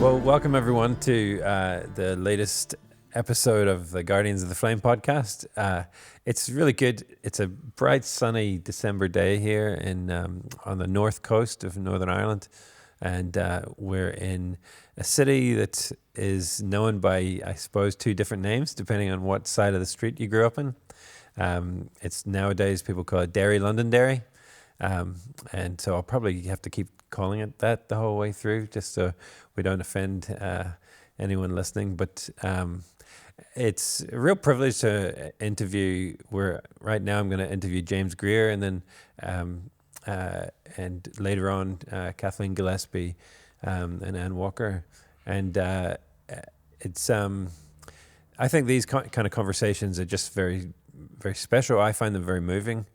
Well, welcome everyone to the latest episode of the Guardians of the Flame podcast. It's really good. It's a bright, sunny December day here in on the north coast of Northern Ireland, and we're in a city that is known by, I suppose, two different names depending on what side of the street you grew up in. It's nowadays people call it Derry, Londonderry, and so I'll probably have to keep calling it that the whole way through, just so we don't offend anyone listening. But it's a real privilege to interview. Right now I'm going to interview James Greer, and then and later on Kathleen Gillespie and Anne Walker. And it's I think these kind of conversations are just very, very special. I find them very moving,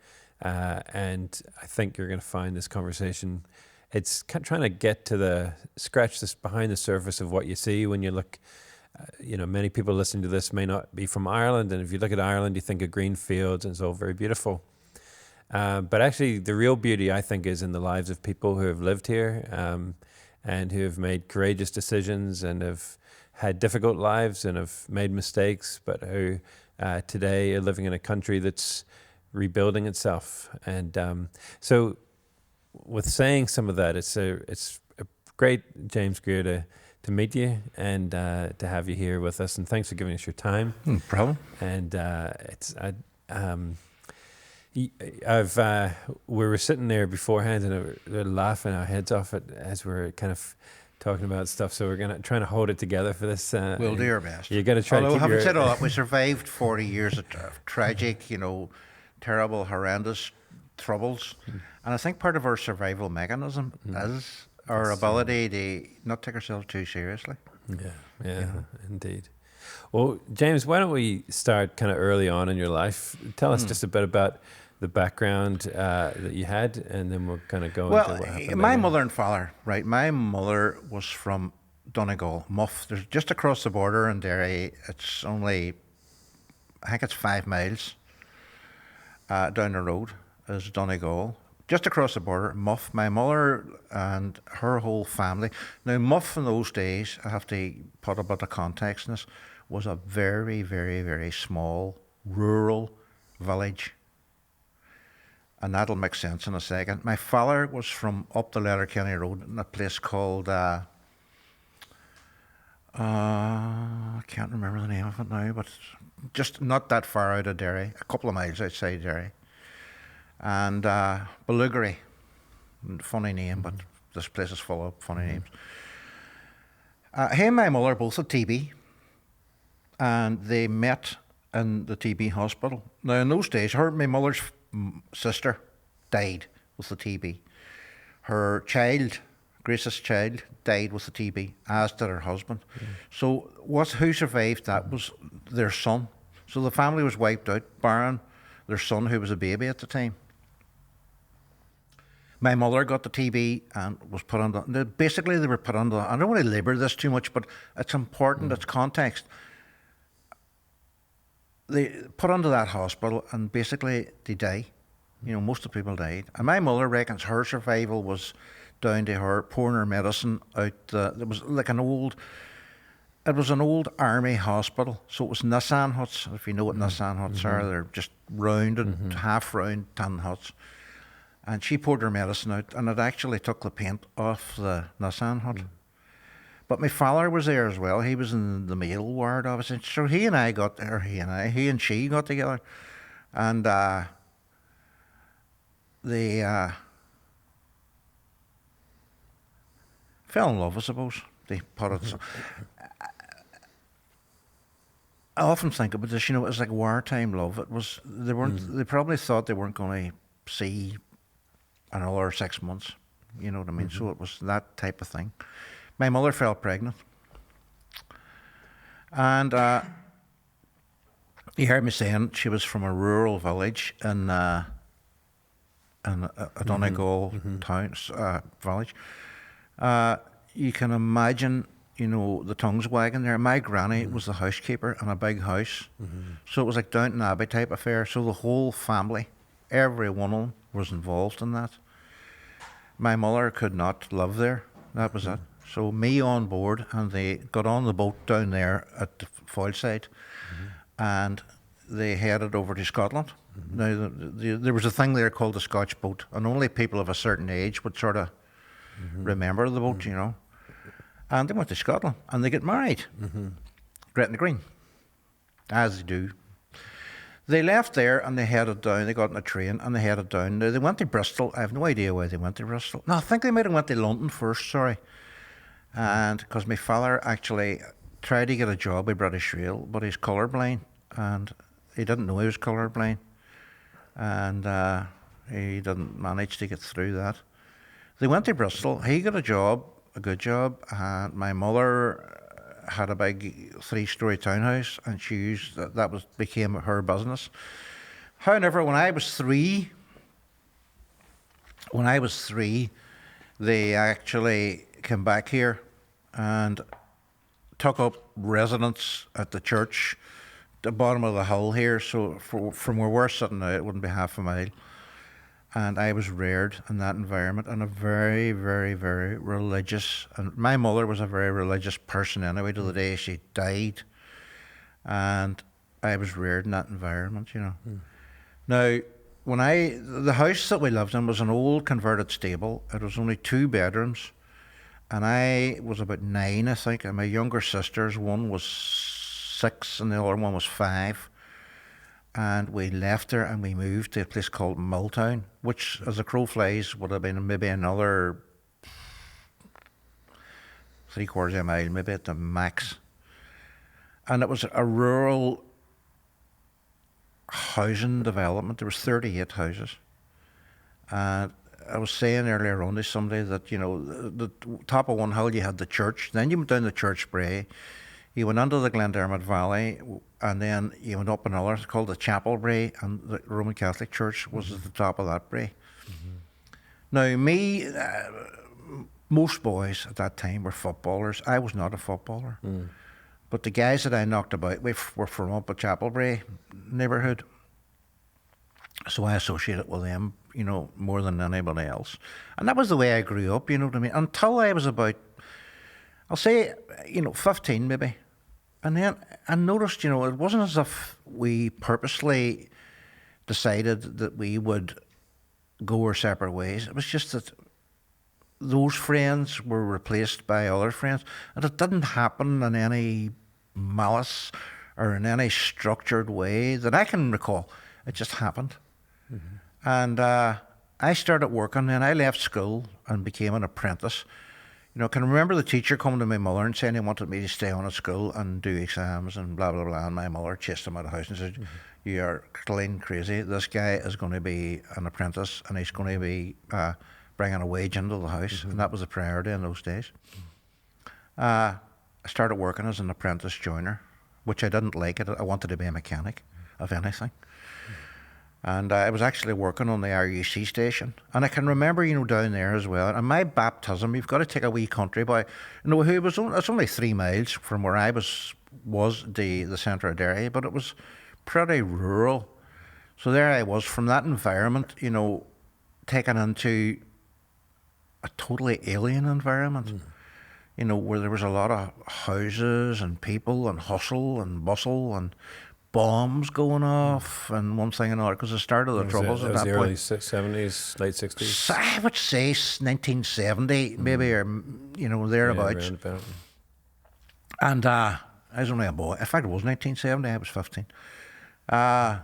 and I think you're going to find this conversation. It's trying to get to scratch this behind the surface of what you see when you look. Many people listening to this may not be from Ireland, and if you look at Ireland, you think of green fields, and it's all very beautiful. But actually, the real beauty, I think, is in the lives of people who have lived here, and who have made courageous decisions and have had difficult lives and have made mistakes, but who today are living in a country that's rebuilding itself. And so, with saying some of that, it's a great, James Greer, to meet you and to have you here with us. And thanks for giving us your time. No problem. And we were sitting there beforehand and we were laughing our heads off it as we were kind of talking about stuff. So we're trying to hold it together for this. We'll do our best. You got to try. Although, having said all that, we survived 40 years of tragic, terrible, horrendous troubles. And I think part of our survival mechanism is our ability to not take ourselves too seriously. Yeah, indeed. Well, James, why don't we start kind of early on in your life? Tell us just a bit about the background that you had, and then we'll kind of go into what happened. My mother and father, right? My mother was from Donegal, Muff. There's just across the border in Derry. It's only, I think it's 5 miles down the road is Donegal. Just across the border, Muff, my mother and her whole family. Now, Muff in those days, I have to put a bit of context in this, was a very, very, very small rural village. And that'll make sense in a second. My father was from up the Letterkenny Road in a place called, I can't remember the name of it now, but just not that far out of Derry, a couple of miles outside Derry. And Belugary, funny name, but this place is full of funny names. He and my mother both had TB, and they met in the TB hospital. Now, in those days, my mother's sister died with the TB. Her child, Grace's child, died with the TB, as did her husband. So who survived that was their son. So the family was wiped out, barring their son, who was a baby at the time. My mother got the TB and was put under. Basically, they were put under. I don't want to labour this too much, but it's important. It's context. They put under that hospital, and basically they die. Most of the people died. And my mother reckons her survival was down to her pouring her medicine out. It was like an old army hospital, so it was Nissan huts. If you know what Nissan huts are, they're just rounded, half round tin huts. And she poured her medicine out, and it actually took the paint off the Nissan hut. But my father was there as well. He was in the male ward, obviously. So he and she got together, and they fell in love, I suppose. They put it. I often think about this. It was like wartime love. It was. They weren't. They probably thought they weren't going to see another 6 months, you know what I mean? So it was that type of thing. My mother fell pregnant, and you heard me saying she was from a rural village in a Donegal town village. You can imagine, the tongues wagging there. My granny was the housekeeper in a big house, so it was like Downton Abbey type affair. So the whole family, every one of them, was involved in that. My mother could not live there. That was it. So me on board, and they got on the boat down there at the foil side, and they headed over to Scotland. Now, there was a thing there called the Scotch boat, and only people of a certain age would sort of remember the boat, you know. And they went to Scotland, and they get married. Gretna Green, as they do. They left there, and they headed down. They got on a train, and they headed down. Now, they went to Bristol. I have no idea why they went to Bristol. No, I think they might have went to London first, sorry. And because my father actually tried to get a job with British Rail, but he's colourblind, and he didn't know he was colourblind, and he didn't manage to get through that. They went to Bristol. He got a job, a good job, and my mother had a big 3-story townhouse, and she used that became her business. However, when I was three, they actually came back here and took up residence at the church, the bottom of the hill here. So from where we're sitting now, it wouldn't be half a mile. And I was reared in that environment, and a very, very, very religious. And my mother was a very religious person anyway, to the day she died. And I was reared in that environment, you know. Now, the house that we lived in was an old converted stable. It was only 2 bedrooms, and I was about 9, I think. And my younger sisters, one was 6, and the other one was 5. And we left there and we moved to a place called Milltown, which, as the crow flies, would have been maybe another 3/4 of a mile, maybe at the max. And it was a rural housing development. There was 38 houses. And I was saying earlier on to somebody that, you know, the top of one hill you had the church, then you went down the Church Brae, you went under the Glendermot Valley, and then you went up another called the Chapel Brae, and the Roman Catholic Church was at the top of that brae. Now, most boys at that time were footballers. I was not a footballer. But the guys that I knocked about with were from up at Chapel Brae neighbourhood. So I associated with them, you know, more than anybody else. And that was the way I grew up, you know what I mean? Until I was about, I'll say, you know, 15 maybe. And then I noticed, you know, it wasn't as if we purposely decided that we would go our separate ways. It was just that those friends were replaced by other friends. And it didn't happen in any malice or in any structured way that I can recall. It just happened. And I started working, and I left school and became an apprentice. You know, I can remember the teacher coming to my mother and saying he wanted me to stay on at school and do exams and blah, blah, blah. And my mother chased him out of the house and said, you are clean crazy. This guy is going to be an apprentice, and he's going to be bringing a wage into the house. And that was a priority in those days. I started working as an apprentice joiner, which I didn't like. I wanted to be a mechanic of anything. And I was actually working on the RUC station. And I can remember, you know, down there as well. And my baptism, you've got to take a wee country boy, you know, who was it's only 3 miles from where I was the centre of Derry, but it was pretty rural. So there I was, from that environment, you know, taken into a totally alien environment. You know, where there was a lot of houses and people and hustle and bustle and bombs going off and one thing and another, because the start of the Troubles at that the point. early 70s, late 60s? I would say 1970, maybe, or, you know, thereabouts. Yeah, and I was only a boy. In fact, it was 1970, I was 15. I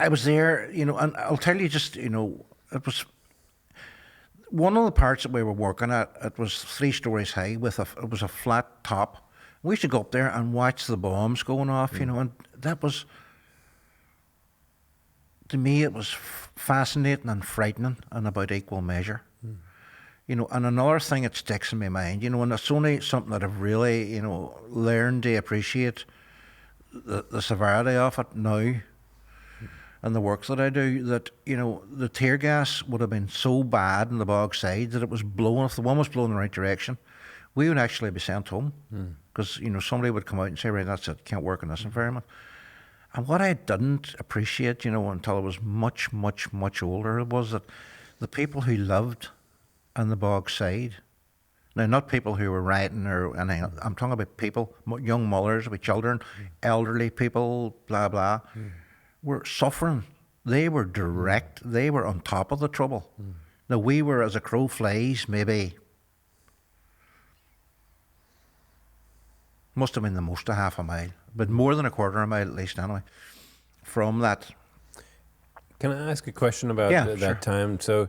was there, you know, and I'll tell you just, you know, it was one of the parts that we were working at. It was 3 stories high it was a flat top. We used to go up there and watch the bombs going off, you know, and that was, to me, it was fascinating and frightening in about equal measure. You know, and another thing that sticks in my mind, you know, and it's only something that I've really, you know, learned to appreciate the severity of it now and the work that I do, that, you know, the tear gas would have been so bad in the bog side that it was blowing, if the one was blowing in the right direction, we would actually be sent home. Because, you know, somebody would come out and say, right, that's it, can't work in this environment. And what I didn't appreciate, you know, until I was much, much, much older, was that the people who lived on the bog side. Now, not people who were rioting or anything. I'm talking about people, young mothers with children, elderly people, blah, blah, were suffering. They were direct. They were on top of the trouble. Now, we were, as a crow flies, maybe, must have been the most of half a mile, but more than a quarter of a mile at least anyway, from that. Can I ask a question about Yeah, that sure. time? So,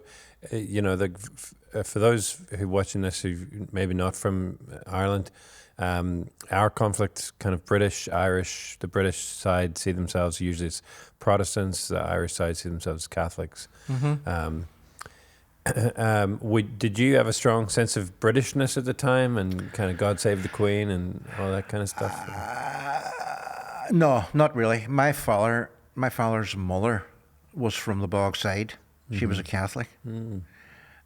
for those who watching this who maybe not from Ireland, our conflict, kind of British, Irish, the British side see themselves usually as Protestants, the Irish side see themselves as Catholics. Did you have a strong sense of Britishness at the time and kind of God Save the Queen and all that kind of stuff? No, not really. My father's mother was from the bog side. She was a Catholic.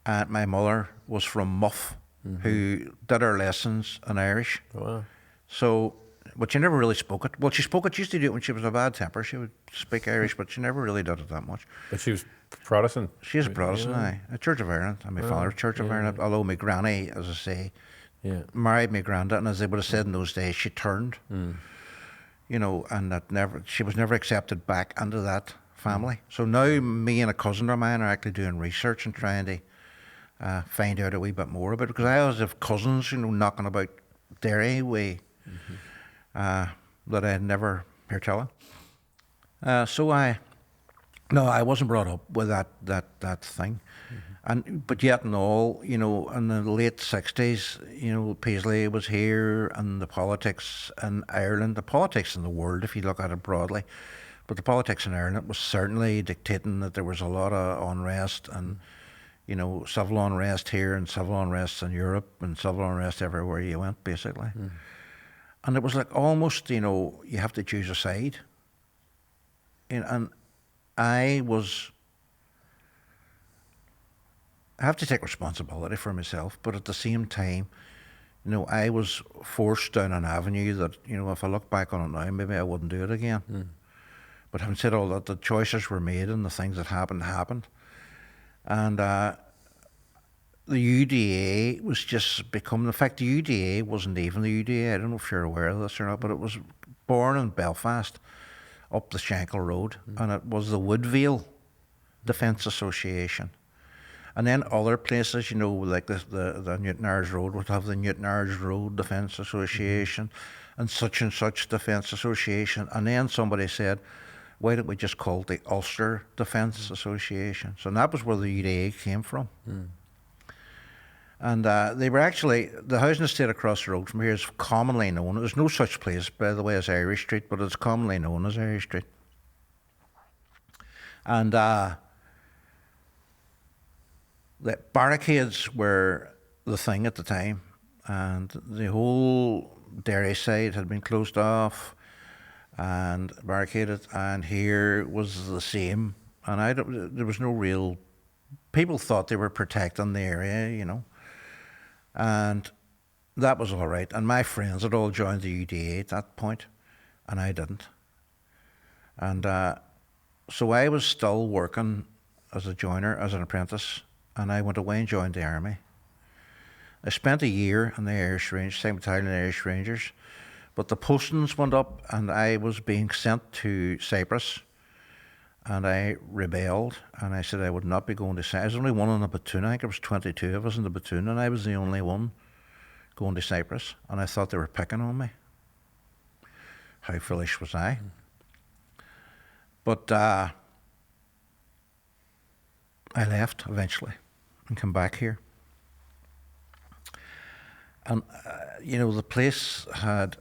And my mother was from Muff, who did her lessons in Irish. Wow. So, but she never really spoke it. Well, she spoke it. She used to do it when she was in a bad temper. She would speak Irish, but she never really did it that much. But she was Protestant. She is a Protestant, Yeah. aye. A Church of Ireland. And my father's Church of Ireland. Although my granny, as I say, married my granddad, and as they would have said in those days, she turned. You know, and she was never accepted back into that family. So now me and a cousin of mine are actually doing research and trying to find out a wee bit more about it, because I always have cousins, you know, knocking about Derry way that I had never heard telling. So I wasn't brought up with that thing, but yet and all, you know, in the late 60s, you know, Paisley was here, and the politics in Ireland, the politics in the world, if you look at it broadly, but the politics in Ireland was certainly dictating that there was a lot of unrest and, you know, civil unrest here and civil unrest in Europe and civil unrest everywhere you went, basically. And it was like almost, you know, you have to choose a side. And I have to take responsibility for myself, but at the same time, you know, I was forced down an avenue that, you know, if I look back on it now, maybe I wouldn't do it again. But having said all that, the choices were made and the things that happened. And the UDA was just becoming, in fact, the UDA wasn't even the UDA. I don't know if you're aware of this or not, but it was born in Belfast up the Shankill Road, and it was the Woodvale Defence Association. And then other places, you know, like the Newtownards Road would have the Newtownards Road Defence Association and such Defence Association. And then somebody said, why don't we just call it the Ulster Defence Association? So that was where the UDA came from. And they were actually, the housing estate across the road from here is commonly known, there's no such place, by the way, as Irish Street, but it's commonly known as Irish Street. And the barricades were the thing at the time, and the whole Derry side had been closed off and barricaded, and here was the same. And there was no real, people thought they were protecting the area, you know, and that was all right. And my friends had all joined the UDA at that point, and I didn't. And so I was still working as a joiner, as an apprentice, and I went away and joined the army. I spent a year in the Irish Rangers, 2nd Battalion Irish Rangers, but the postings went up and I was being sent to Cyprus, and I rebelled, and I said I would not be going to Cyprus. I was only one in the platoon. I think there was 22 of us in the platoon, and I was the only one going to Cyprus, and I thought they were picking on me. How foolish was I? But I left eventually and came back here. And, you know, the place had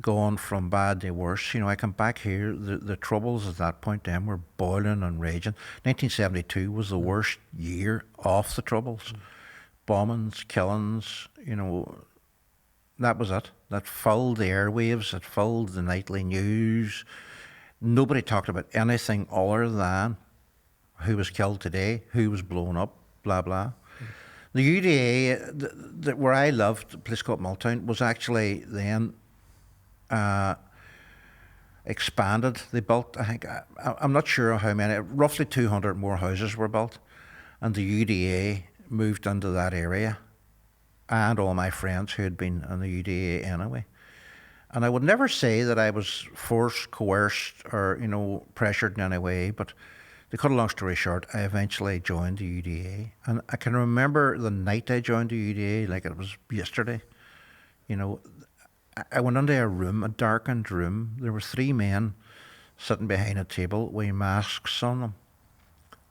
gone from bad to worse. You know, I come back here, the troubles at that point then were boiling and raging. 1972 was the worst year of the troubles. Bombings, killings, you know, that was it. That filled the airwaves, it filled the nightly news. Nobody talked about anything other than who was killed today, who was blown up, blah, blah. The UDA, where I lived, a place called Milltown, was actually then expanded. They built, I think, I'm not sure how many, roughly 200 more houses were built, and the UDA moved into that area, and all my friends who had been in the UDA anyway. And I would never say that I was forced, coerced, or pressured in any way. But to cut a long story short, I eventually joined the UDA, and I can remember the night I joined the UDA like it was yesterday. I went into a room, a darkened room. There were 3 men sitting behind a table with masks on them.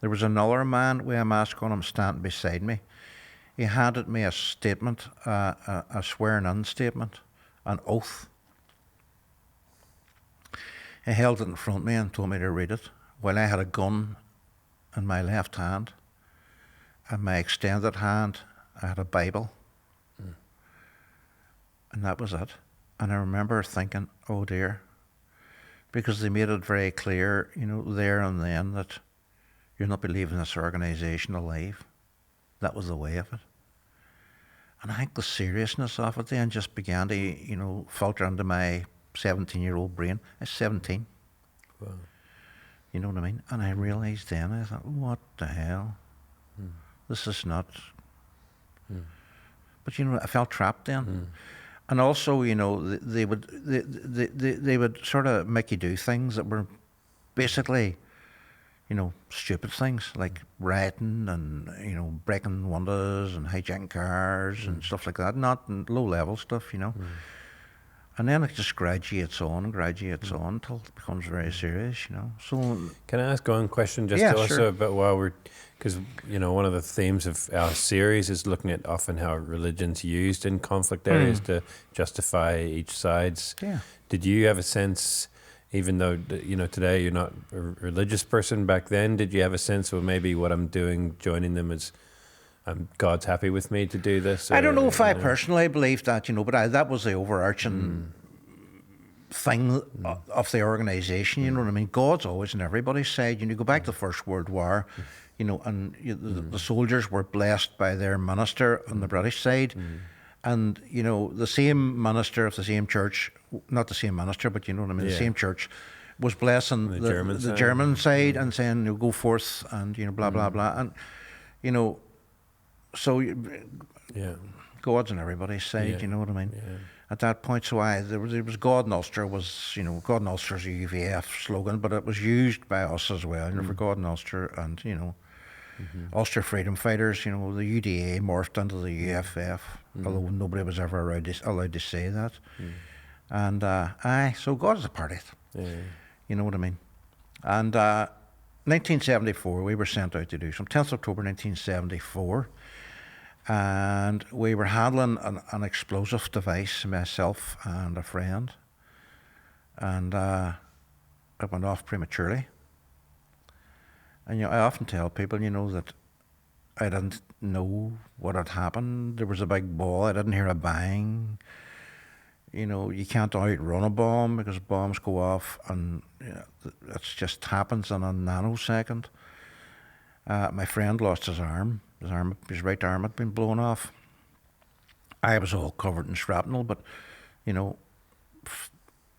There was another man with a mask on him standing beside me. He handed me a statement, a swearing-in statement, an oath. He held it in front of me and told me to read it, while I had a gun in my left hand. In my extended hand, I had a Bible. And that was it. And I remember thinking, oh dear, because they made it very clear, there and then, that you're not leaving this organisation alive. That was the way of it. And I think the seriousness of it then just began to, filter into my 17-year-old brain. I was 17. Wow. You know what I mean? And I realised then, I thought, what the hell? This is not... But I felt trapped then. And also, they would sort of make you do things that were basically, stupid things, like rioting and, breaking windows and hijacking cars and stuff like that. Not low-level stuff, And then it just graduates on until it becomes very serious, So Can I ask one question just Yeah, also sure. about while we're, because one of the themes of our series is looking at often how religion's used in conflict areas to justify each side's. Yeah. Did you have a sense, even though today you're not a religious person, back then, did you have a sense of maybe what I'm doing, joining them, is God's happy with me to do this? I don't know if I personally believe that, but that was the overarching thing of the organisation, you know what I mean? God's always on everybody's side. You go back to the First World War, and the soldiers were blessed by their minister on the British side. And, the same minister of the same church, not the same minister, but you know what I mean, the same church, was blessing the German side and saying, go forth and, blah, blah, blah. And, so God's on everybody's side, you know what I mean? Yeah. At that point, so there was God and Ulster was, God and Ulster's a UVF slogan, but it was used by us as well, for God and Ulster and, Ulster Freedom Fighters, the UDA morphed into the UFF, although nobody was ever allowed to say that. And, so God is a part of it. Yeah. You know what I mean? And 1974, we were sent out to do some, 10th October 1974, and we were handling an explosive device, myself and a friend, and it went off prematurely. And I often tell people, that I didn't know what had happened. There was a big ball, I didn't hear a bang. You can't outrun a bomb because bombs go off and it just happens in a nanosecond. My friend lost his arm. His right arm had been blown off. I was all covered in shrapnel, but,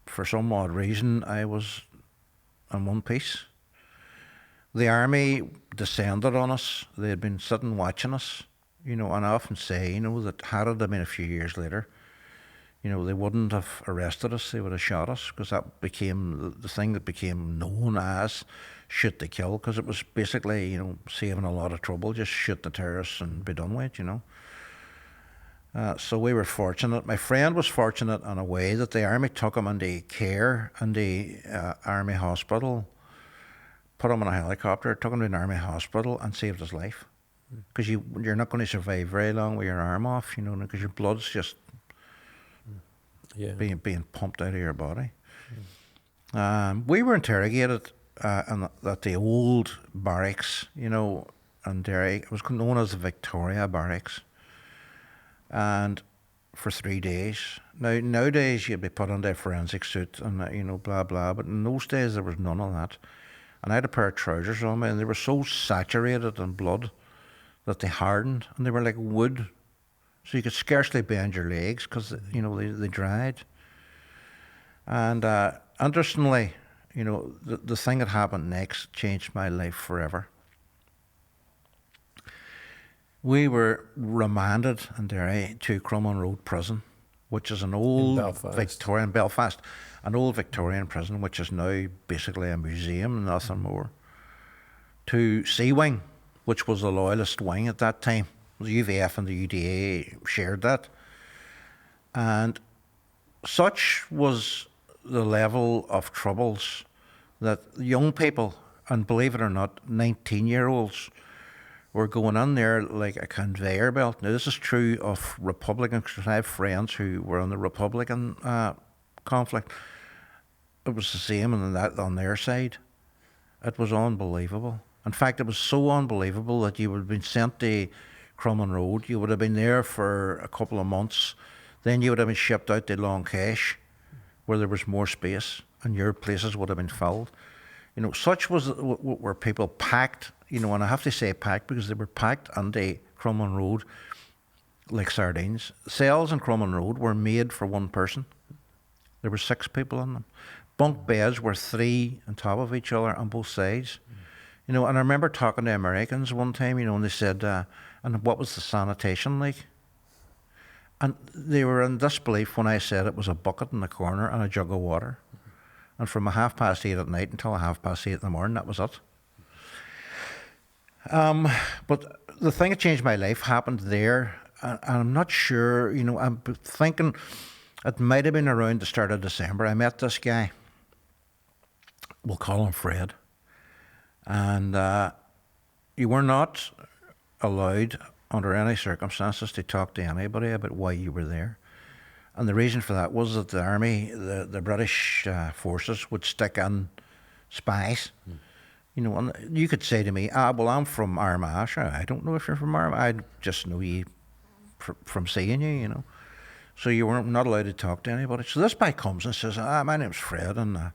for some odd reason, I was in one piece. The army descended on us. They had been sitting watching us, and I often say, that had it been a few years later, they wouldn't have arrested us, they would have shot us, because that became the thing that became known as shoot to kill, because it was basically, saving a lot of trouble, just shoot the terrorists and be done with it, So we were fortunate. My friend was fortunate in a way that the army took him into care in the army hospital, put him in a helicopter, took him to an army hospital and saved his life. Because you're not going to survive very long with your arm off, because your blood's just being pumped out of your body. We were interrogated at the old barracks, in Derry. It was known as the Victoria Barracks. And for 3 days. Now, nowadays you'd be put under a forensic suit and, blah, blah. But in those days there was none of that. And I had a pair of trousers on me and they were so saturated in blood that they hardened and they were like wood. So you could scarcely bend your legs because, they dried. And interestingly, the thing that happened next changed my life forever. We were remanded in Derry to Crumlin Road Prison, which is an In old Belfast. Victorian Belfast, an old Victorian prison, which is now basically a museum, nothing more. To C Wing, which was the loyalist wing at that time. The UVF and the UDA shared that. And such was the level of troubles that young people, and believe it or not, 19-year-olds, were going in there like a conveyor belt. Now, this is true of Republicans, because I have friends who were on the Republican conflict. It was the same on their side. It was unbelievable. In fact, it was so unbelievable that you would have been sent to Crumlin Road. You would have been there for a couple of months. Then you would have been shipped out to Long Cache, where there was more space, and your places would have been filled. You know, such was were people packed. You know, and I have to say packed because they were packed onto Crumlin Road like sardines. Cells in Crumlin Road were made for one person. There were 6 people in them. Bunk beds were 3 on top of each other on both sides. You know, and I remember talking to Americans one time, you know, and they said, and what was the sanitation like? And they were in disbelief when I said it was a bucket in the corner and a jug of water. And from 8:30 at night until 8:30 in the morning, that was it. But the thing that changed my life happened there, and I'm not sure, you know, I'm thinking it might have been around the start of December. I met this guy, we'll call him Fred, and you were not allowed under any circumstances to talk to anybody about why you were there. And the reason for that was that the army, the British forces would stick in spies. You know, and you could say to me, well, I'm from Armagh. Sure, I don't know if you're from Armagh. I just know you from seeing you, you know. So you were not allowed to talk to anybody. So this guy comes and says, my name's Fred, and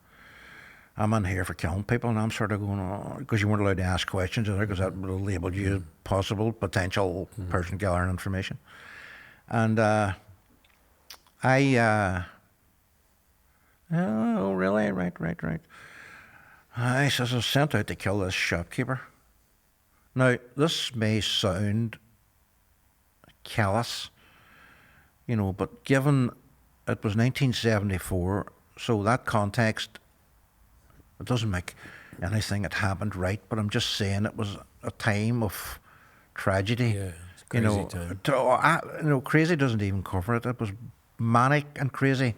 I'm in here for killing people. And I'm sort of going, because you weren't allowed to ask questions either, because that would have labelled you as possible, potential person gathering information. And oh, really? Right. He says, I was sent out to kill this shopkeeper. Now, this may sound callous, you know, but given it was 1974, so that context, it doesn't make anything that happened right, but I'm just saying it was a time of tragedy. Yeah, it's a crazy time. You know, crazy doesn't even cover it. It was manic and crazy,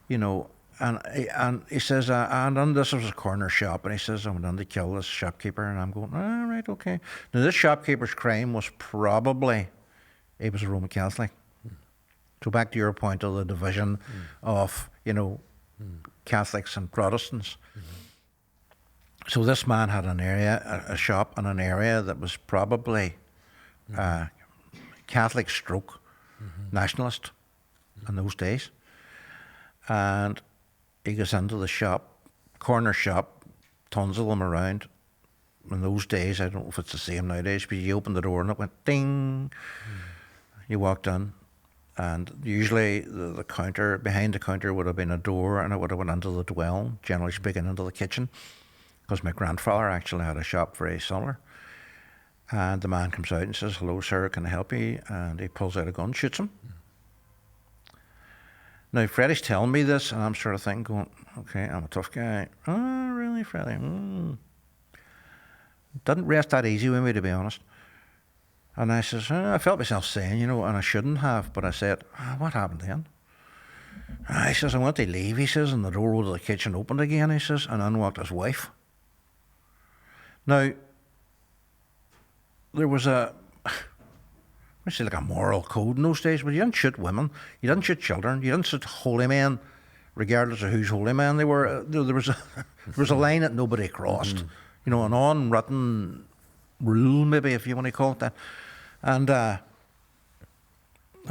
you know. And he says, and this was a corner shop, and he says, I went in to kill this shopkeeper, and I'm going, right, okay. Now, this shopkeeper's crime was probably, he was a Roman Catholic. So back to your point of the division of, you know, Catholics and Protestants. So this man had an area, a shop in an area that was probably Catholic stroke nationalist in those days. And he goes into the shop, corner shop, tons of them around. In those days, I don't know if it's the same nowadays, but you opened the door and it went ding. You walked in, and usually the counter, behind the counter would have been a door, and it would have went into the dwelling, generally speaking into the kitchen, because my grandfather actually had a shop very similar. And the man comes out and says, hello sir, can I help you? And he pulls out a gun, shoots him. Now, Freddie's telling me this, and I'm sort of thinking, going, okay, I'm a tough guy. Oh, really, Freddie? Didn't rest that easy with me, to be honest. And I says, I felt myself saying, you know, and I shouldn't have, but I said, what happened then? He says, I went to leave, he says, and the door of the kitchen opened again, he says, and in walked his wife. Now, there was like a moral code in those days, but you didn't shoot women, you didn't shoot children, you didn't shoot holy men, regardless of whose holy men they were. There was a line that nobody crossed, you know, an unwritten rule, maybe, if you want to call it that. And I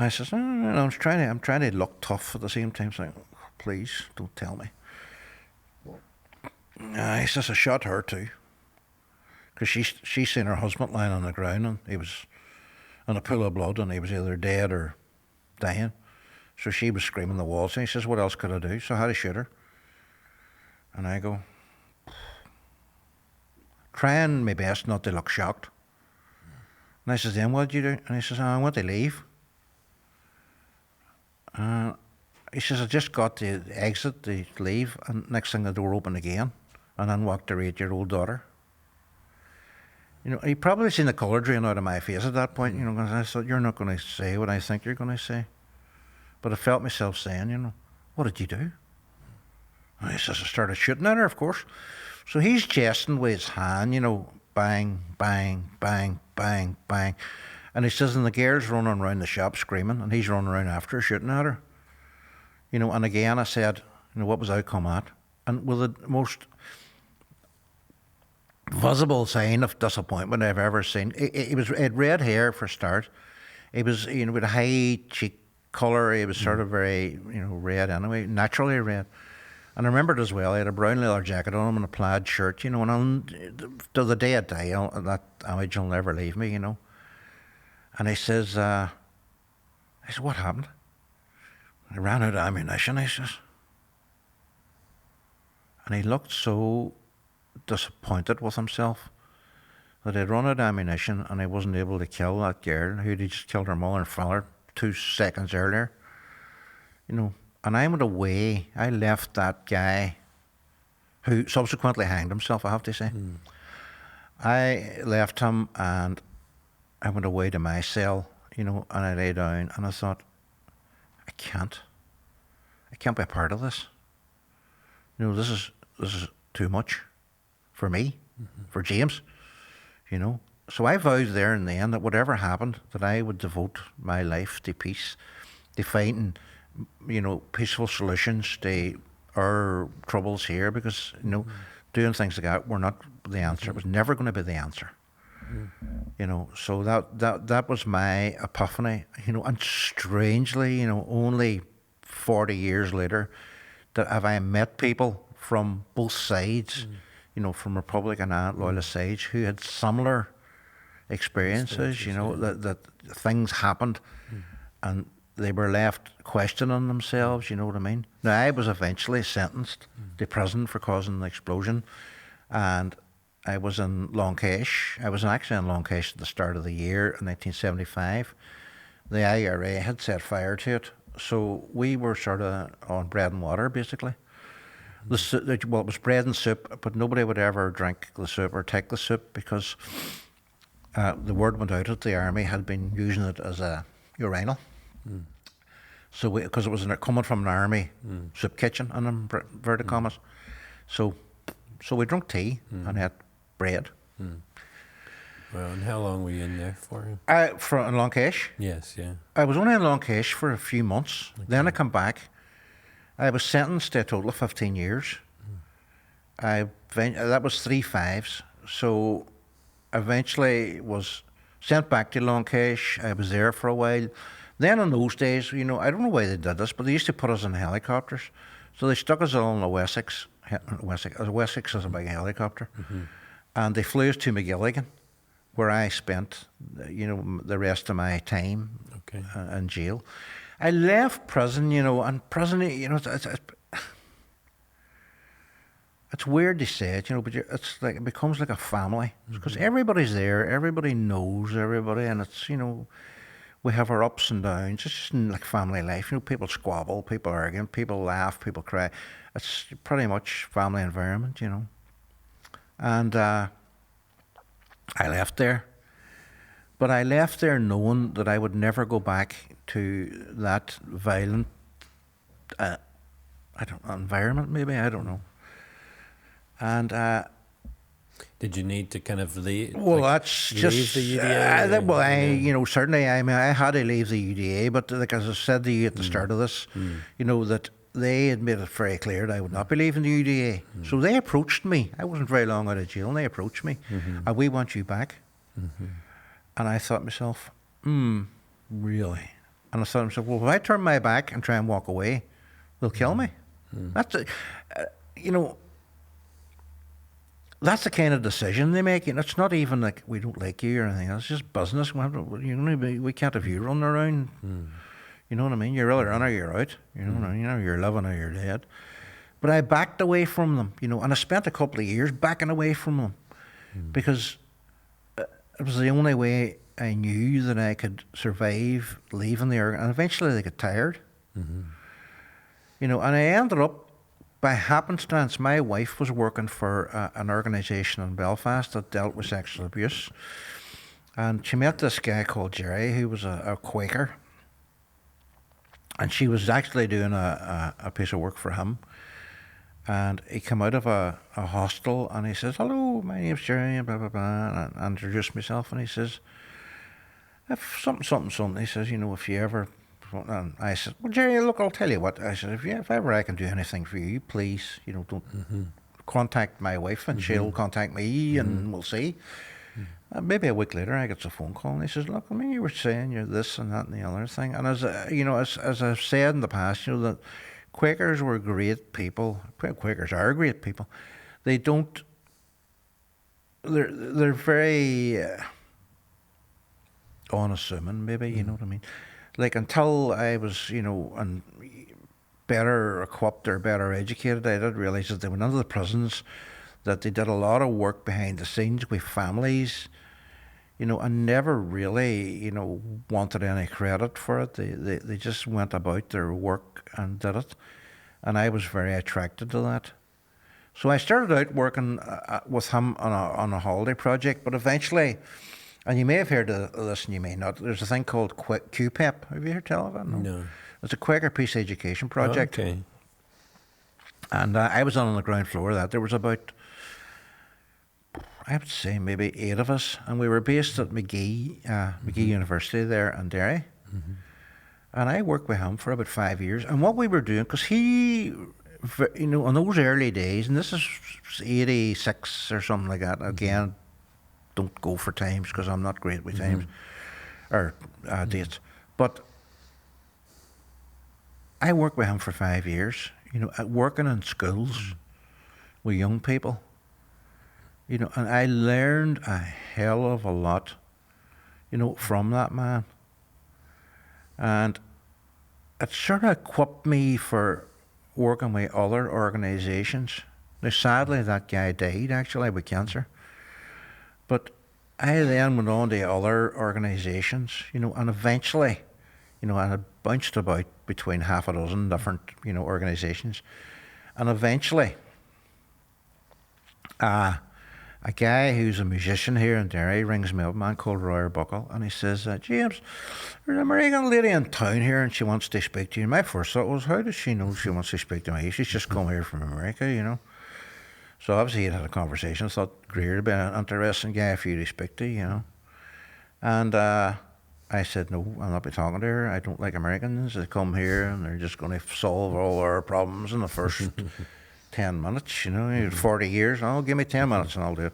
says, I'm trying to look tough at the same time, saying, please don't tell me. He says, I shot her too, because she seen her husband lying on the ground, and he was in a pool of blood, and he was either dead or dying. So she was screaming the walls, and he says, what else could I do? So I had to shoot her. And I go, trying my best not to look shocked. And I says, then what did you do? And he says, I went to leave. He says, I just got to exit, to leave, and next thing the door opened again, and then walked their 8-year-old daughter. You know, he probably seen the colour drain out of my face at that point, you know, because I thought, you're not going to say what I think you're going to say. But I felt myself saying, you know, what did you do? And he says, I started shooting at her, of course. So he's jesting with his hand, you know, bang, bang, bang, bang, bang. And he says, and the girl's running around the shop screaming, and he's running around after her, shooting at her. You know, and again I said, you know, what was the outcome at? And with the most visible sign of disappointment I've ever seen, he had red hair for a start. He was, you know, with a high cheek colour. He was sort of very, you know, red anyway, naturally red. And I remembered as well, he had a brown leather jacket on him and a plaid shirt, you know, and to the day I die, that image will never leave me, you know. And he says, I said, what happened? I ran out of ammunition, he says. And he looked so disappointed with himself that he'd run out of ammunition and he wasn't able to kill that girl who'd just killed her mother and father 2 seconds earlier. You know, and I went away. I left that guy who subsequently hanged himself, I have to say. I left him and I went away to my cell, you know, and I lay down and I thought, I can't be a part of this. You know, this is too much for me, for James, you know. So I vowed there and then that whatever happened, that I would devote my life to peace, to finding, you know, peaceful solutions to our troubles here, because, you know, doing things like that were not the answer. It was never going to be the answer. You know, so that was my epiphany, you know, and strangely, you know, only 40 years later, that have I met people from both sides, you know, from Republican and Loyalist sides, who had similar experiences, you know, that things happened and they were left questioning themselves, you know what I mean? Now, I was eventually sentenced to prison for causing the explosion, and I was in Longcash. I was actually in Longcash at the start of the year in 1975. The IRA had set fire to it, so we were sort of on bread and water, basically. It was bread and soup, but nobody would ever drink the soup or take the soup because the word went out that the army had been using it as a urinal. So because it was coming from an army soup kitchen, in inverted commas. So we drank tea and had bread. Well, and how long were you in there for? In Longcash? Yes, yeah. I was only in Longcash for a few months. Okay. Then I come back. I was sentenced to a total of 15 years. That was 3 5s. So eventually was sent back to Longcash. I was there for a while. Then in those days, you know, I don't know why they did this, but they used to put us in helicopters. So they stuck us all in a Wessex. Wessex is a big helicopter. And they flew us to McGilligan, where I spent, you know, the rest of my time in jail. I left prison, you know, and prison, you know, it's weird to say it, you know, but it's like, it becomes like a family. Because everybody's there, everybody knows everybody, and it's, you know, we have our ups and downs. It's just like family life. You know, people squabble, people argue, people laugh, people cry. It's pretty much family environment, you know. And I left there. But I left there knowing that I would never go back to that violent environment, maybe, I don't know. And did you need to kind of leave? Well, that's just leave the UDA. You know, certainly. I mean, I had to leave the UDA, but like as I said to you at the start of this, you know, that they had made it very clear that I would not be leaving the UDA. So they approached me. I wasn't very long out of jail, and they approached me, and we want you back. And I thought to myself, really? And I thought to myself, well, if I turn my back and try and walk away, they'll kill me. That's you know. That's the kind of decision they make. And it's not even like we don't like you or anything else. It's just business. We can't have you running around. You know what I mean? You're either in or you're out. You know, you're living or you're dead. But I backed away from them, you know, and I spent a couple of years backing away from them because it was the only way I knew that I could survive leaving the org, and eventually they got tired. You know, and I ended up, by happenstance, my wife was working for an organisation in Belfast that dealt with sexual abuse, and she met this guy called Jerry, who was a Quaker, and she was actually doing a piece of work for him. And he came out of a hostel and he says, "Hello, my name's Jerry," and blah, blah, blah. And I introduced myself, and he says, "If something," he says, "you know, if you ever," and I said, "Well, Jerry, look, I'll tell you what," I said, if ever I can do anything for you, please, you know, don't contact my wife, and she'll contact me, and we'll see. Maybe a week later, I get a phone call, and he says, "Look, I mean, you were saying you're this and that and the other thing." And as you know, as I've said in the past, you know, that Quakers were great people. Quakers are great people. They don't. They're very unassuming, maybe, you know what I mean. Like, until I was, you know, and better equipped or better educated, I did realise that they went into the prisons, that they did a lot of work behind the scenes with families, you know, and never really, you know, wanted any credit for it. They just went about their work and did it. And I was very attracted to that. So I started out working with him on a holiday project, but eventually, and you may have heard of this and you may not, there's a thing called QPEP. Have you heard tell of it? No. It's a Quaker Peace Education Project. Okay. And I was on the ground floor of that. There was about, I would say, maybe 8 of us, and we were based at Magee University there in Derry. And I worked with him for about 5 years. And what we were doing, because he, you know, in those early days, and this is 86 or something like that. Again, don't go for times because I'm not great with times or dates. But I worked with him for 5 years, you know, working in schools with young people. You know, and I learned a hell of a lot, you know, from that man. And it sort of equipped me for working with other organisations. Now, sadly, that guy died actually with cancer. But I then went on to other organisations, you know, and eventually, you know, I had bounced about between half a dozen different, you know, organisations. And eventually, a guy who's a musician here in Derry rings me up, a man called Roy Buckle, and he says, "James, there's an American lady in town here and she wants to speak to you." And my first thought was, how does she know she wants to speak to me? She's just come here from America, you know. So obviously he'd had a conversation. I thought Greer would be an interesting guy for you to speak to, you know. And I said, "No, I'll not be talking to her. I don't like Americans. They come here and they're just going to solve all our problems in the first 10 minutes, you know, 40 years. Oh, give me 10 minutes and I'll do it."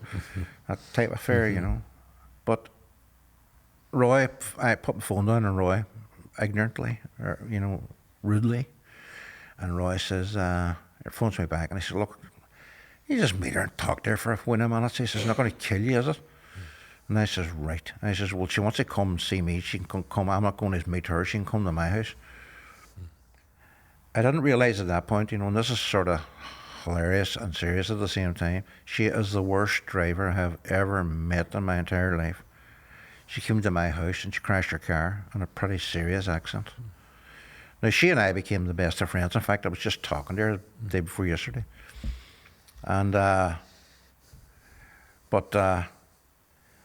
That type of affair, you know. But Roy, I put my phone down on Roy, ignorantly, or, you know, rudely. And Roy says, he phones me back and he says, "Look, you just meet her and talk to her for a few minutes." He says, "Not going to kill you, is it?" And I says, "Right." I says, "Well, she wants to come and see me. She can come. I'm not going to meet her. She can come to my house." I didn't realise at that point, you know, and this is sort of hilarious and serious at the same time, she is the worst driver I have ever met in my entire life. She came to my house and she crashed her car in a pretty serious accident. Now, she and I became the best of friends. In fact, I was just talking to her the day before yesterday. And, but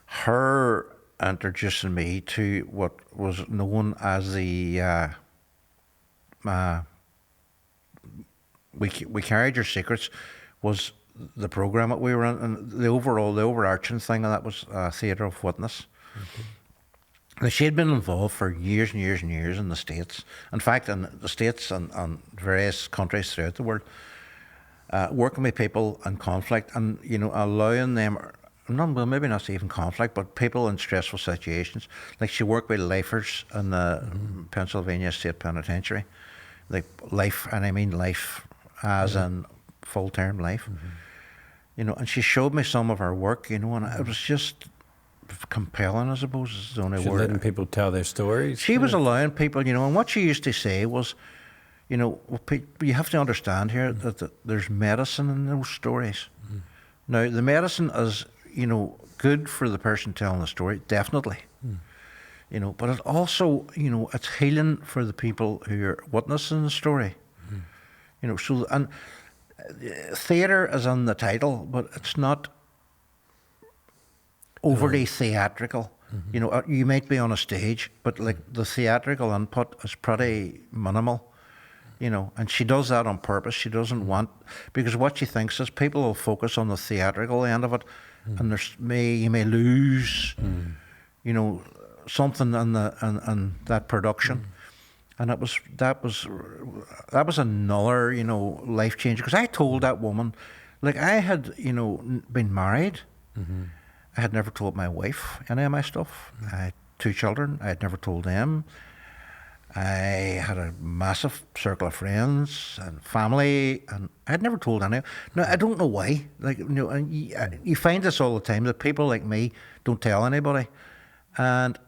her introducing me to what was known as the, we Carried Your Secrets was the programme that we were in, and the overarching thing, and that was Theatre of Witness. Now, she had been involved for years and years and years in the States. In fact, in the States and various countries throughout the world, working with people in conflict and, you know, allowing them, well, maybe not even conflict, but people in stressful situations. Like, she worked with lifers in the Pennsylvania State Penitentiary. Like, life, and I mean life as in full-term life. You know, and she showed me some of her work, you know, and it was just compelling, I suppose, is the only word. She letting people tell their stories. She was allowing people, you know, and what she used to say was, you know, you have to understand here that there's medicine in those stories. Now, the medicine is, you know, good for the person telling the story, definitely. you know. But it also, you know, it's healing for the people who are witnessing the story, you know. So and theatre is in the title, but it's not overly theatrical. You know, you might be on a stage, but like the theatrical input is pretty minimal. You know, and she does that on purpose. She doesn't want, because what she thinks is people will focus on the theatrical end of it, and you may lose, you know, something in that production. And that was another, you know, life changer. Because I told that woman, like I had, you know, been married. I had never told my wife any of my stuff. I had 2 children. I had never told them. I had a massive circle of friends and family, and I had never told anyone. Now, I don't know why. Like, you know, and you find this all the time, that people like me don't tell anybody. And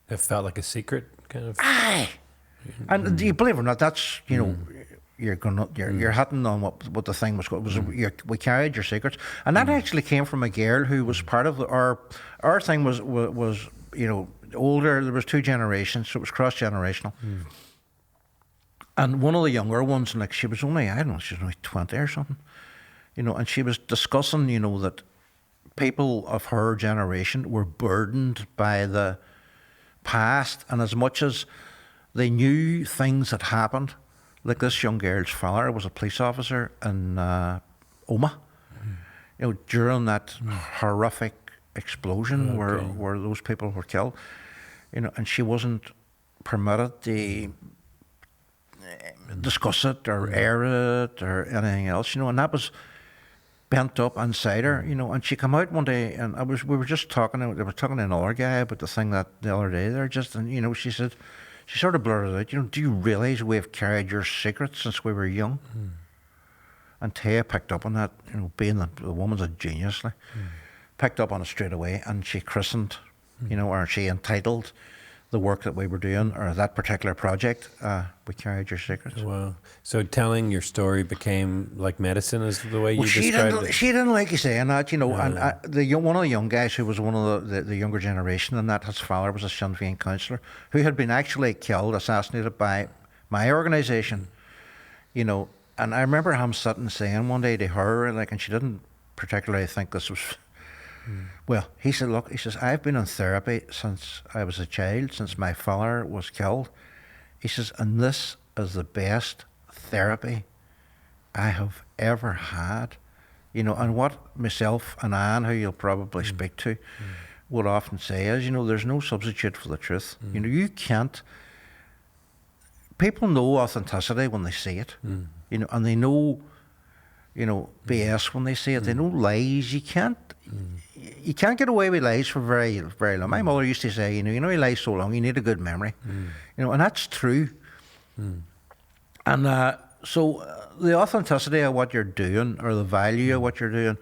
it felt like a secret, kind of. Aye. And you believe it or not, that's, you know, you're hitting on what the thing was. We carried your secrets, and that actually came from a girl who was part of our thing was you know, older. There was 2 generations, so it was cross generational. And one of the younger ones, like she was only, I don't know, she was only 20 or something, you know, and she was discussing, you know, that people of her generation were burdened by the past, and as much as they knew things had happened, like this young girl's father was a police officer in Oma, you know, during that horrific explosion where those people were killed, you know, and she wasn't permitted to discuss it or air it or anything else, you know, and that was bent up inside her, you know. And she came out one day, and we were just talking. I was talking to another guy about the thing that the other day there, just, and you know, she said, she sort of blurted out, you know, do you realise we've carried your secrets since we were young? And Taya picked up on that, you know, being the woman's a genius, like, picked up on it straight away, and she christened, you know, or she entitled the work that we were doing, or that particular project, We Carried Your Secrets. Wow. So telling your story became like medicine, is the way you described it? She didn't like you saying that, you know, and one of the young guys who was one of the younger generation, and that his father was a Sinn Féin councillor, who had been actually killed, assassinated by my organisation, you know. And I remember him sitting saying one day to her, like, and she didn't particularly think this was... Well, he said, look, he says, I've been in therapy since I was a child, since my father was killed. He says, and this is the best therapy I have ever had. You know, and what myself and Anne, who you'll probably speak to, would often say is, you know, there's no substitute for the truth. You know, you can't... People know authenticity when they see it, you know, and they know, you know, BS when they see it. They know lies. You can't get away with lies for very, very long. My mother used to say, you know, you lie so long, you need a good memory. You know, and that's true. And so the authenticity of what you're doing, or the value of what you're doing,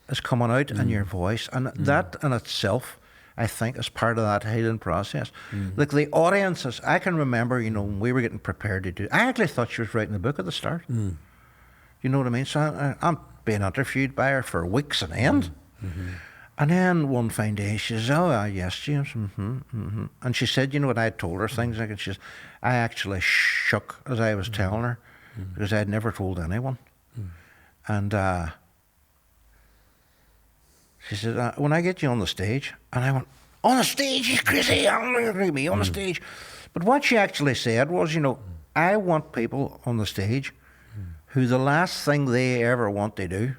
is coming out in your voice. And that in itself, I think, is part of that healing process. Like the audiences, I can remember, you know, when we were getting prepared to do, I actually thought she was writing a book at the start. You know what I mean? So I'm being interviewed by her for weeks on end. And then one fine day she says, oh, yes, James, And she said, you know what, I had told her things, like, and she says, I actually shook as I was telling her, because I had never told anyone. And she said, when I get you on the stage, and I went, on the stage? He's crazy, me on the stage. But what she actually said was, you know, I want people on the stage who the last thing they ever want to do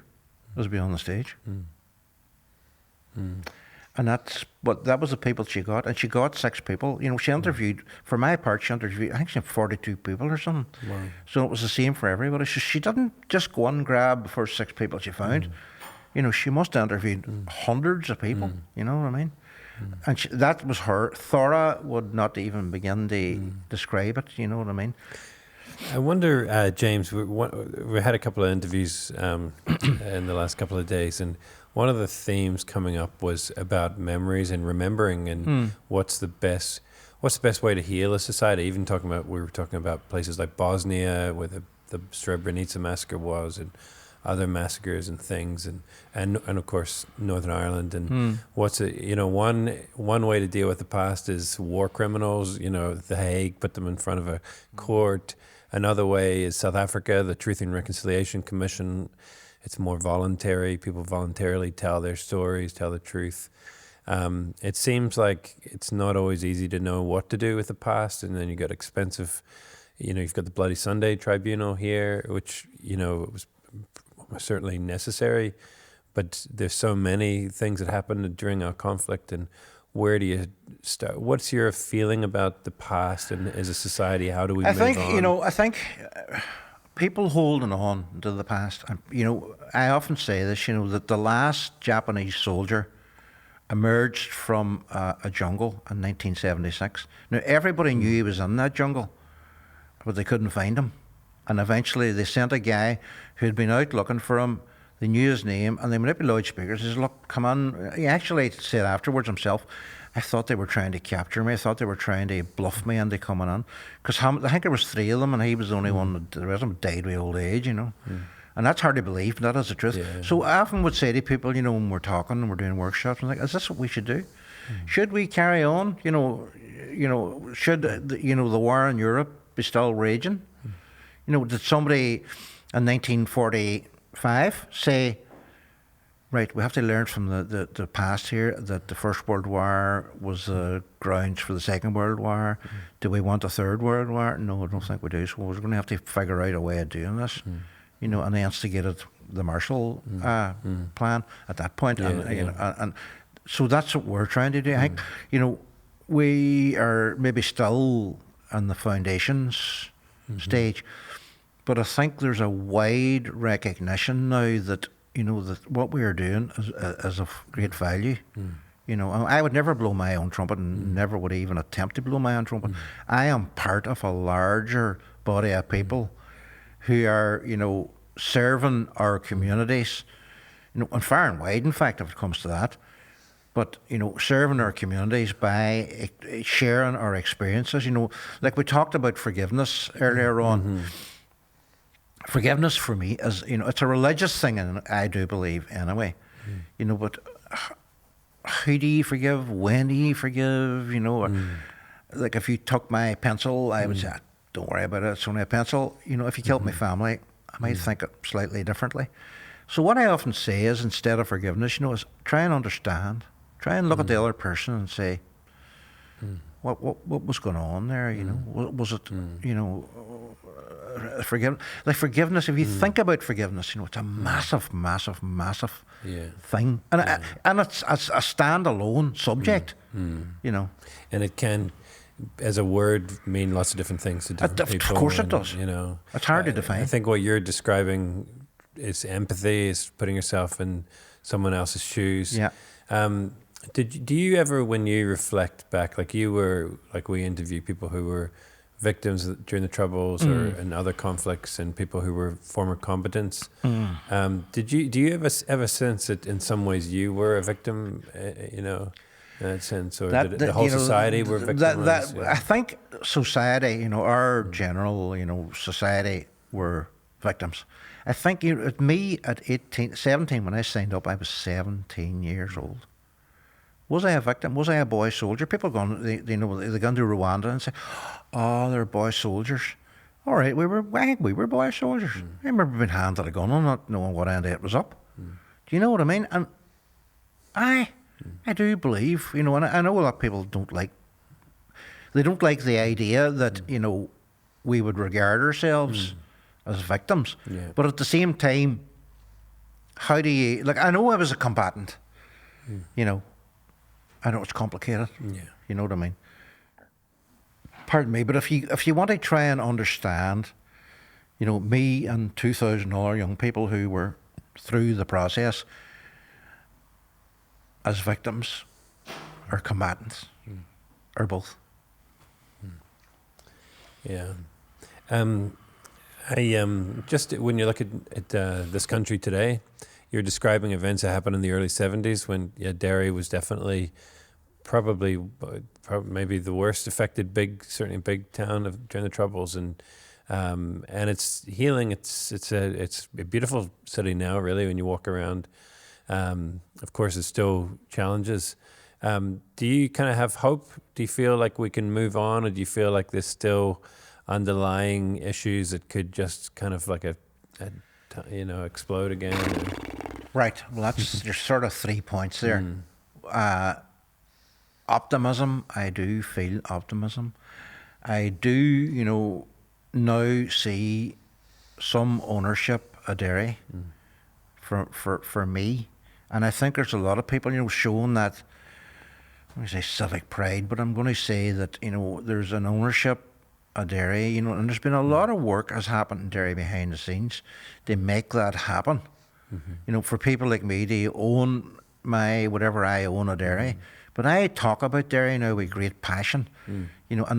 is be on the stage. And that was the people she got, and she got 6 people. You know, she interviewed, for my part, I think she had 42 people or something. Wow. So it was the same for everybody. So she didn't just go and grab the first 6 people she found. You know, she must have interviewed hundreds of people. You know what I mean? And that was her. Thora would not even begin to describe it. You know what I mean? I wonder, James, we had a couple of interviews in the last couple of days, and one of the themes coming up was about memories and remembering, and what's the best way to heal a society. Even we were talking about places like Bosnia, where the Srebrenica massacre was, and other massacres and things, and of course Northern Ireland. And what's it? One way to deal with the past is war criminals. The Hague, put them in front of a court. Another way is South Africa, the Truth and Reconciliation Commission. It's more voluntary. People voluntarily tell their stories, tell the truth. It seems like it's not always easy to know what to do with the past, and then you got expensive. You've got the Bloody Sunday Tribunal here, which it was certainly necessary, but there's so many things that happened during our conflict. And where do you start? What's your feeling about the past, and as a society, how do we move on? I think people holding on to the past, and I often say this, that the last Japanese soldier emerged from a jungle in 1976. Now everybody knew he was in that jungle, but they couldn't find him. And eventually they sent a guy who had been out looking for him. They knew his name, and they went up with loudspeakers. He said, "Look, come on." He actually said afterwards himself, "I thought they were trying to capture me. I thought they were trying to bluff me into coming on." Because I think there was 3 of them, and he was the only one. The rest of them died with old age, And that's hard to believe, but that is the truth. Yeah. So I often would say to people, when we're talking and we're doing workshops, I'm like, is this what we should do? Should we carry on? Should the war in Europe be still raging? Did somebody in 1945 say, right, we have to learn from the past here, that the First World War was the grounds for the Second World War? Do we want a Third World War? No, I don't think we do. So we're going to have to figure out a way of doing this. And they instigated the Marshall Plan at that point. And so that's what we're trying to do. I think, we are maybe still in the foundations stage, but I think there's a wide recognition now that, that what we are doing is of great value. I would never blow my own trumpet, and never would even attempt to blow my own trumpet. I am part of a larger body of people who are, serving our communities, and far and wide, in fact, if it comes to that. But, serving our communities by sharing our experiences. Like we talked about forgiveness earlier on. Forgiveness for me is, it's a religious thing, and I do believe anyway. But how do you forgive? When do you forgive? Or, like if you took my pencil, I would say, don't worry about it, it's only a pencil. If you killed my family, I might think it slightly differently. So what I often say is, instead of forgiveness, is try and understand. Try and look at the other person and say, what was going on there? Was it, forgiveness. If you think about forgiveness, it's a massive, massive, massive thing, and it's a standalone subject. And it can, as a word, mean lots of different things to different people. Of course it does. It's hard to define. I think what you're describing is empathy, is putting yourself in someone else's shoes. Yeah. Do you ever, when you reflect back, like we interview people who were victims during the Troubles or in other conflicts, and people who were former combatants, do you ever sense that in some ways you were a victim, in that sense, or did the whole society were victimized? I think society, our general, society were victims. I think me at 17, when I signed up, I was 17 years old. Was I a victim? Was I a boy soldier? People they go into Rwanda and say, "Oh, they're boy soldiers." All right, I think we were boy soldiers. I remember being handed a gun and not knowing what end it was up. Do you know what I mean? And I do believe, and I know a lot of people don't like the idea that we would regard ourselves as victims. Yeah. But at the same time, how do you, I know I was a combatant, I know it's complicated. Yeah. You know what I mean? Pardon me, but if you want to try and understand, me and 2,000 other young people who were through the process as victims or combatants or both. Yeah. Just when you look at this country today, you're describing events that happened in the early 70s when Derry was definitely probably maybe the worst affected certainly big town during the Troubles, and and it's healing. It's a beautiful city now, really, when you walk around. Of course, there's still challenges. Do you kind of have hope? Do you feel like we can move on, or do you feel like there's still underlying issues that could just kind of like explode again? Right. Well, there's sort of 3 points there. Optimism. I do feel optimism. I do, now see some ownership of Derry for me, and I think there's a lot of people, showing that. I'm going to say civic pride, but I'm going to say that there's an ownership of Derry, and there's been a lot of work has happened in Derry behind the scenes to make that happen. For people like me to own whatever I own of Derry. But I talk about Derry now with great passion, and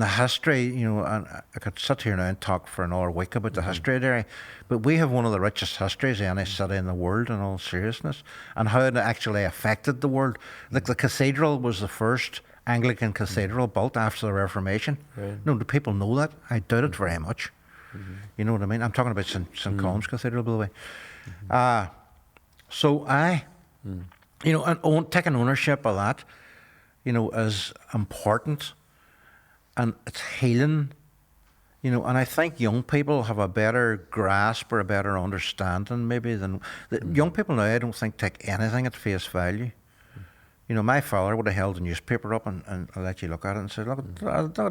the history, and I could sit here now and talk for another week about the history of Derry, but we have one of the richest histories of any city in the world, in all seriousness, and how it actually affected the world. Like the cathedral was the first Anglican cathedral built after the Reformation. Right. No, do people know that? I doubt it very much. You know what I mean? I'm talking about St. Colum's Cathedral, by the way. So and taking ownership of that, is important, and it's healing, and I think young people have a better grasp or a better understanding maybe than young people now. I don't think take anything at face value. My father would have held a newspaper up and let you look at it and say, look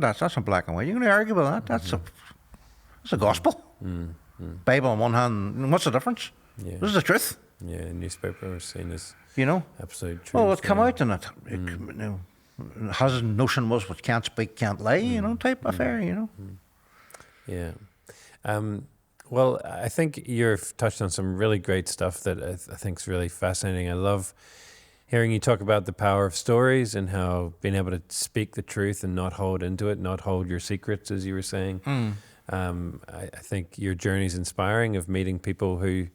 that's in black and white. You're going to argue with that? That's a gospel. Bible on one hand, what's the difference? Yeah. This is the truth. Yeah, newspaper was seen as absolute truth. Well, it come out in it. His notion was what can't speak, can't lie, type affair, Yeah. Well, I think you've touched on some really great stuff that I think is really fascinating. I love hearing you talk about the power of stories and how being able to speak the truth and not hold into it, not hold your secrets, as you were saying. I think your journey is inspiring, of meeting people who,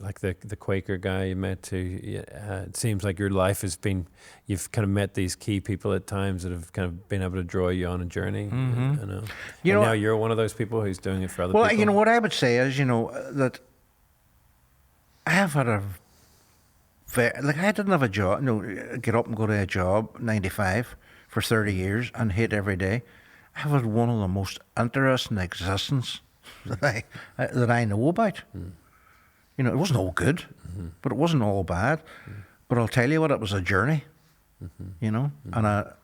like the Quaker guy you met, who it seems like your life has been, you've kind of met these key people at times that have kind of been able to draw you on a journey. Now you're one of those people who's doing it for other people. Well, what I would say is, that I have had I didn't have a job, get up and go to a job, 9 to 5, for 30 years and hate every day. I've had one of the most interesting existence that I know about. It wasn't all good, but it wasn't all bad. But I'll tell you what, it was a journey, and a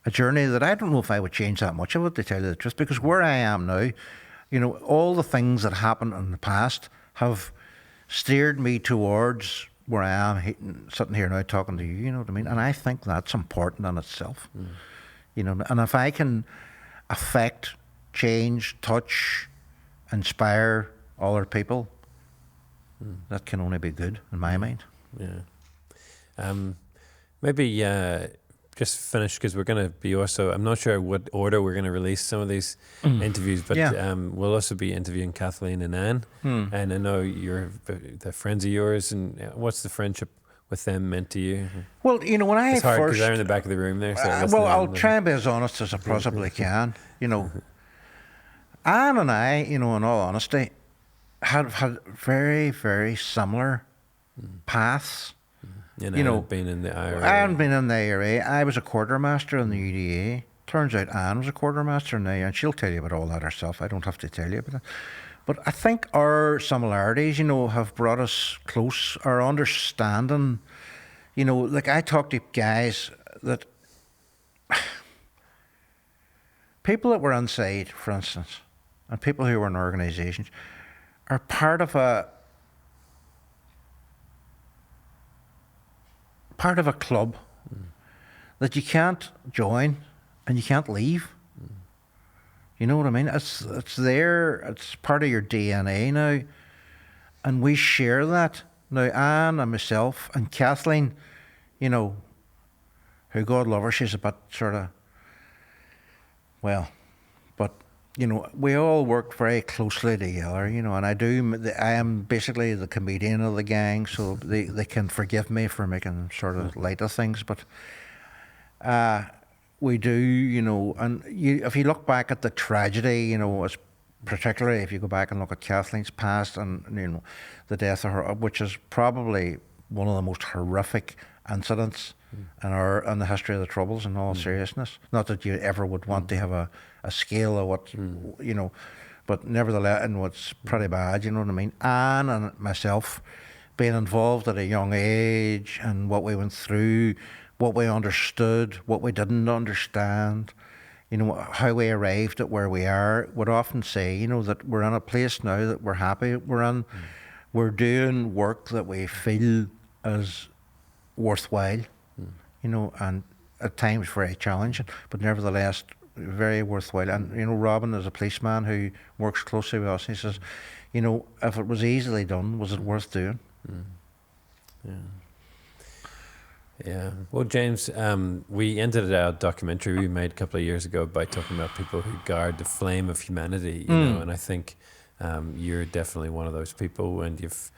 journey that I don't know if I would change that much of it, to tell you the truth, because where I am now, all the things that happened in the past have steered me towards where I am sitting here now talking to you, you know what I mean? And I think that's important in itself, and if I can affect, change, touch, inspire other people, that can only be good in my mind. Yeah. Maybe just finish, because we're going to be also, I'm not sure what order we're going to release some of these interviews, but we'll also be interviewing Kathleen and Anne. And I know they're friends of yours, and what's the friendship with them meant to you? Well, when I it's hard because they're in the back of the room there. So I'll try and be as honest as I possibly can. Anne and I, in all honesty, had very, very similar paths. Been in the IRA. I hadn't been in the IRA. I was a quartermaster in the UDA. Turns out Anne was a quartermaster in the IRA, and she'll tell you about all that herself. I don't have to tell you about that. But I think our similarities, have brought us close. Our understanding, like I talk to guys that, people that were inside, for instance, and people who were in organisations, are part of a club that you can't join and you can't leave. You know what I mean? It's there. It's part of your DNA now, and we share that now. Anne and myself and Kathleen, who God love her, she's a bit sort of, but we all work very closely together. And I am basically the comedian of the gang, so they can forgive me for making sort of light of things, but we do, you know, and if you look back at the tragedy, you know, particularly if you go back and look at Kathleen's past and, you know, the death of her, which is probably one of the most horrific incidents in the history of the Troubles, in all seriousness. Not that you ever would want to have a scale of what, you know, but nevertheless, and what's pretty bad, you know what I mean? Anne and myself being involved at a young age and what we went through, what we understood, what we didn't understand, you know, how we arrived at where we are, would often say, you know, that we're in a place now that we're happy we're in. We're doing work that we feel is worthwhile, you know, and at times very challenging, but nevertheless very worthwhile. And, you know, Robin is a policeman who works closely with us. He says, you know, if it was easily done, was it worth doing? Yeah. Yeah. Well, James, we ended our documentary we made a couple of years ago by talking about people who guard the flame of humanity, you know, and I think you're definitely one of those people, and you've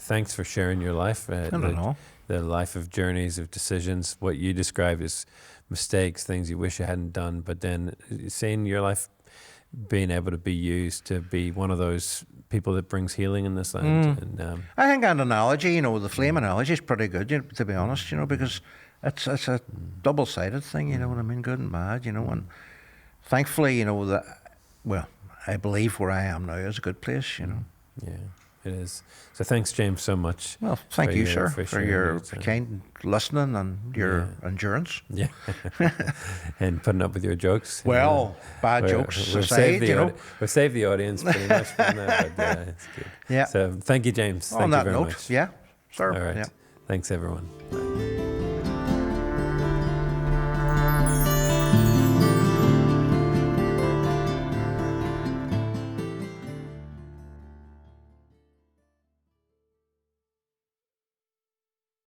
thanks for sharing your life. The life of journeys, of decisions, what you describe as mistakes, things you wish you hadn't done, but then seeing your life being able to be used to be one of those people that brings healing in this land. And I think an analogy, you know, the flame analogy is pretty good, to be honest, you know, because it's a double-sided thing, you know what I mean, good and bad, you know, and thankfully, you know, that, well, I believe where I am now is a good place, you know. Yeah, it is. So thanks, James, so much. Well, thank you, sir, for your kind listening and your endurance. Yeah. And putting up with your jokes. Well, bad jokes aside, you know. We've saved the audience pretty much from that, but it's good. Yeah. So thank you, James. On thank you that very note, much. yeah, sir. All right. Yeah. Thanks, everyone. Bye.